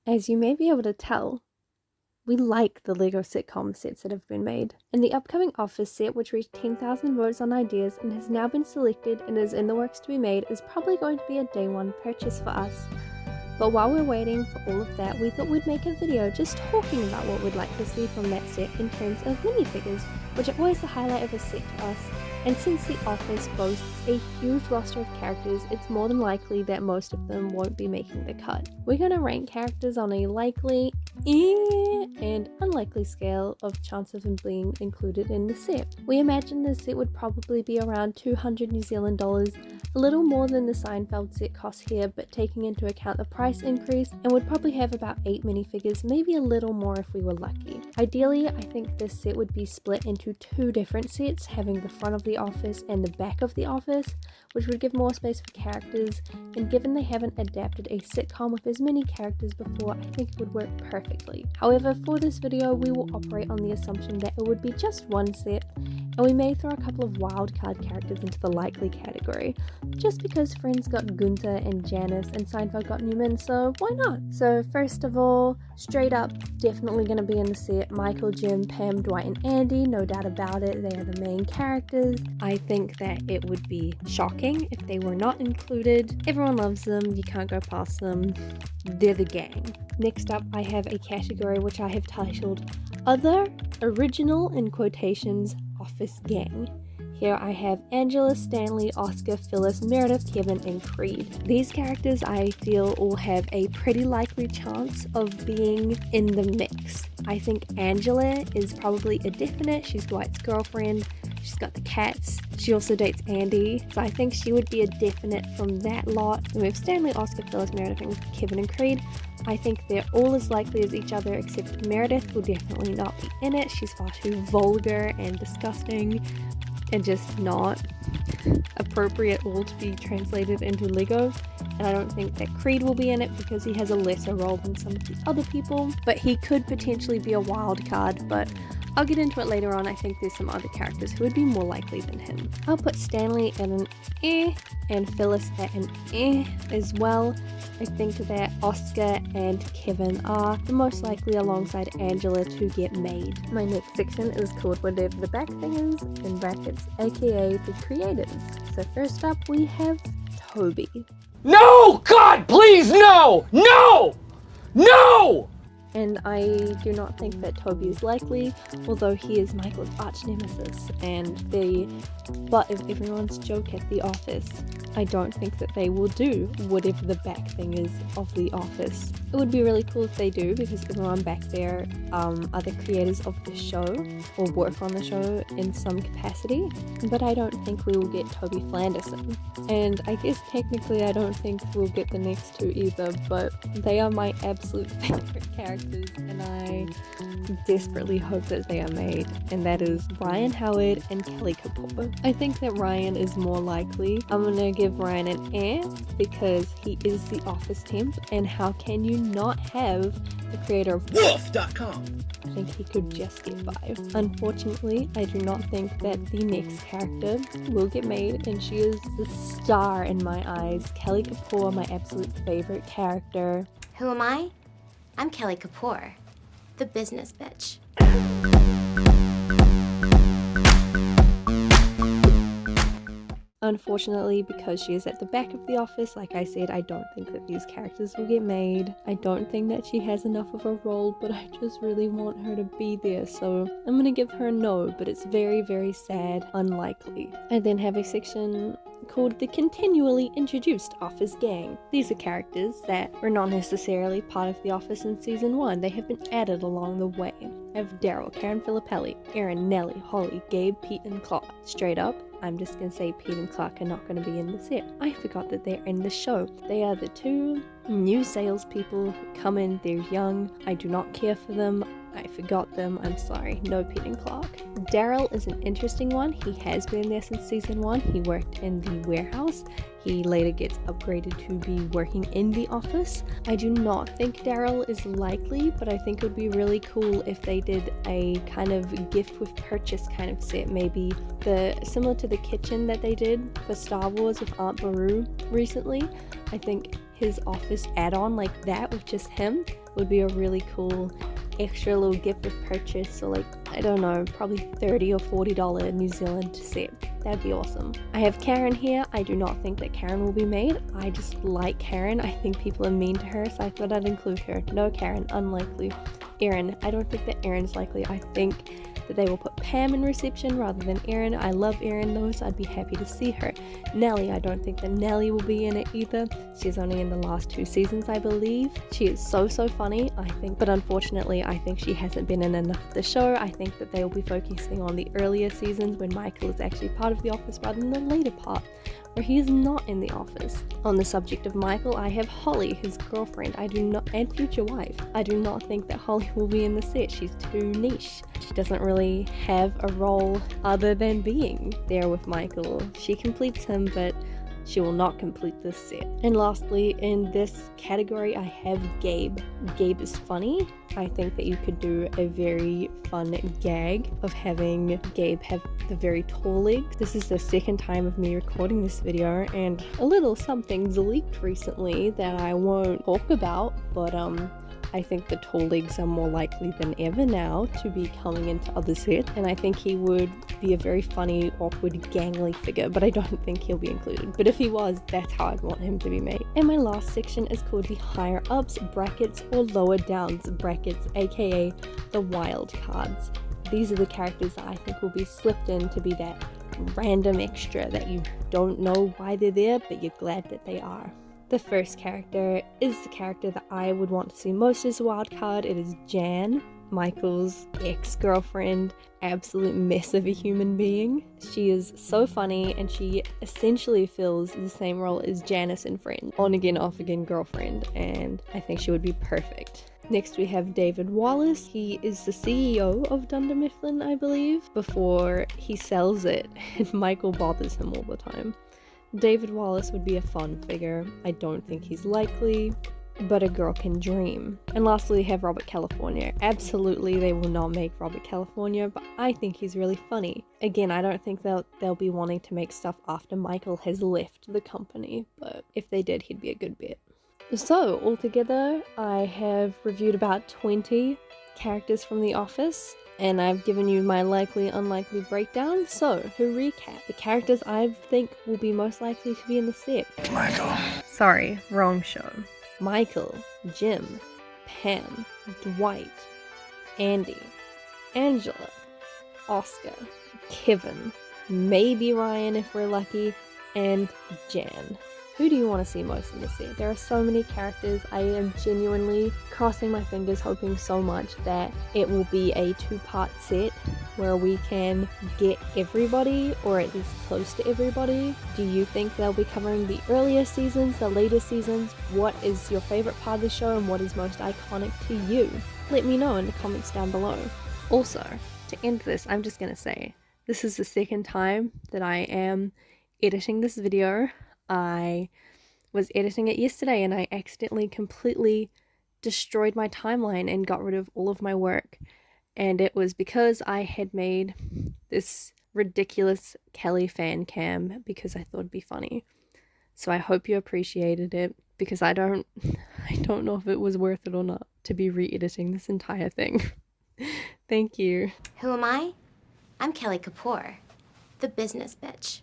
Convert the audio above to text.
As you may be able to tell, we like the LEGO sitcom sets that have been made. And the upcoming Office set, which reached 10,000 votes on ideas and has now been selected and is in the works to be made, is probably going to be a day one purchase for us. But while we're waiting for all of that, we thought we'd make a video just talking about what we'd like to see from that set in terms of minifigures, which are always the highlight of a set to us. And since The Office boasts a huge roster of characters, it's more than likely that most of them won't be making the cut. We're going to rank characters on a likely and unlikely scale of chance of them being included in the set. We imagine the set would probably be around 200 New Zealand dollars, a little more than the Seinfeld set costs here, but taking into account the price increase, and would probably have about 8 minifigures, maybe a little more if we were lucky. Ideally, I think this set would be split into 2 different sets, having the front of the office and the back of the office, which would give more space for characters, and given they haven't adapted a sitcom with as many characters before, I think it would work perfectly. However, for this video, we will operate on the assumption that it would be just one set, and we may throw a couple of wildcard characters into the likely category, just because Friends got Gunther and Janice and Seinfeld got Newman, so why not? So first of all, straight up, definitely going to be in the set, Michael, Jim, Pam, Dwight, and Andy, no doubt about it, they are the main characters. I think that it would be shocking if they were not included. Everyone loves them, you can't go past them, they're the gang. Next up, I have a category which I have titled Other Original in quotations Office Gang. Here I have Angela, Stanley, Oscar, Phyllis, Meredith, Kevin, and Creed. These characters I feel all have a pretty likely chance of being in the mix. I think Angela is probably a definite. She's Dwight's girlfriend. She's got the cats. She also dates Andy. So I think she would be a definite from that lot. And we have Stanley, Oscar, Phyllis, Meredith, and Kevin, and Creed. I think they're all as likely as each other, except Meredith will definitely not be in it. She's far too vulgar and disgusting and just not appropriate all to be translated into Lego. And I don't think that Creed will be in it because he has a lesser role than some of the other people, but he could potentially be a wild card, but I'll get into it later on. I think there's some other characters who would be more likely than him. I'll put Stanley at an and Phyllis at an as well. I think that Oscar and Kevin are the most likely alongside Angela to get made. My next section is called Whatever the Back Thing Is, in brackets, aka the creators. So first up we have Toby. No! God, please, no! No! No! And I do not think that Toby is likely, although he is Michael's arch nemesis and the butt of everyone's joke at the office. I don't think that they will do whatever the back thing is of the office. It would be really cool if they do, because everyone back there are the creators of the show or work on the show in some capacity, but I don't think we will get Toby Flanderson. And I guess technically I don't think we'll get the next 2 either, but they are my absolute favorite characters and I desperately hope that they are made, and that is Ryan Howard and Kelly Kapoor. I think that Ryan is more likely. I'm gonna give Ryan an because he is the office temp, and how can you not have the creator of Wolf.com? I think he could just get by. Unfortunately, I do not think that the next character will get made, and she is the star in my eyes. Kelly Kapoor, my absolute favorite character. Who am I? I'm Kelly Kapoor, the business bitch. Unfortunately, because she is at the back of the office, like I said, I don't think that these characters will get made. I don't think that she has enough of a role, but I just really want her to be there, so I'm gonna give her a no, but it's very, very sad, unlikely. I then have a section called the Continually Introduced Office Gang. These are characters that were not necessarily part of The Office in Season 1. They have been added along the way. I have Daryl, Karen Filippelli, Aaron, Nellie, Holly, Gabe, Pete, and Clark. Straight up, I'm just gonna say Pete and Clark are not gonna be in the set. I forgot that they're in the show. They are the 2 new salespeople who come in, they're young, I do not care for them, I forgot them, I'm sorry, no Pete and Clark. Daryl is an interesting one. He has been there since Season 1. He worked in the warehouse. He later gets upgraded to be working in the office. I do not think Daryl is likely, but I think it would be really cool if they did a kind of gift with purchase kind of set, maybe similar to the kitchen that they did for Star Wars with Aunt Beru recently. I think his office add-on like that with just him would be a really cool extra little gift of purchase, or like, I don't know, probably $30 or $40 New Zealand set. That'd be awesome. I have Karen here. I do not think that Karen will be made. I just like Karen. I think people are mean to her, so I thought I'd include her. No Karen, unlikely. Erin, I don't think that Erin's likely. I think that they will put Pam in reception rather than Erin. I love Erin though, so I'd be happy to see her. Nellie, I don't think that Nellie will be in it either. She's only in the last 2 seasons, I believe. She is so funny, I think, but unfortunately I think she hasn't been in enough of the show. I think that they will be focusing on the earlier seasons when Michael is actually part of the office rather than the later part where he is not in the office. On the subject of Michael, I have Holly, his girlfriend, and future wife. I do not think that Holly will be in the set. She's too niche. She doesn't really have a role other than being there with Michael. She completes him, but she will not complete this set. And lastly, in this category, I have Gabe. Gabe is funny. I think that you could do a very fun gag of having Gabe have the very tall legs. This is the second time of me recording this video, and a little something's leaked recently that I won't talk about, but I think the tall legs are more likely than ever now to be coming into other sets, and I think he would be a very funny, awkward, gangly figure, but I don't think he'll be included. But if he was, that's how I'd want him to be made. And my last section is called the higher ups brackets or lower downs brackets, aka the wild cards. These are the characters that I think will be slipped in to be that random extra that you don't know why they're there, but you're glad that they are. The first character is the character that I would want to see most as a wild card. It is Jan, Michael's ex-girlfriend, absolute mess of a human being. She is so funny, and she essentially fills the same role as Janice in Friends, on again, off again girlfriend, and I think she would be perfect. Next we have David Wallace. He is the CEO of Dunder Mifflin, I believe, before he sells it, and Michael bothers him all the time. David Wallace would be a fun figure. I don't think he's likely, but a girl can dream. And lastly, we have Robert California. Absolutely, they will not make Robert California, but I think he's really funny. Again, I don't think they'll be wanting to make stuff after Michael has left the company, but if they did, he'd be a good bet. So, altogether, I have reviewed about 20 characters from The Office, and I've given you my likely unlikely breakdown. So, to recap, the characters I think will be most likely to be in the set. Michael. Sorry, wrong show. Michael, Jim, Pam, Dwight, Andy, Angela, Oscar, Kevin, maybe Ryan if we're lucky, and Jan. Who do you want to see most in the set? There are so many characters. I am genuinely crossing my fingers, hoping so much that it will be a 2-part set where we can get everybody, or at least close to everybody. Do you think they'll be covering the earlier seasons, the later seasons? What is your favorite part of the show, and what is most iconic to you? Let me know in the comments down below. Also, to end this, I'm just gonna say, this is the second time that I am editing this video. I was editing it yesterday and I accidentally completely destroyed my timeline and got rid of all of my work, and it was because I had made this ridiculous Kelly fan cam because I thought it'd be funny. So I hope you appreciated it, because I don't know if it was worth it or not to be re-editing this entire thing. Thank you. Who am I? I'm Kelly Kapoor, the business bitch.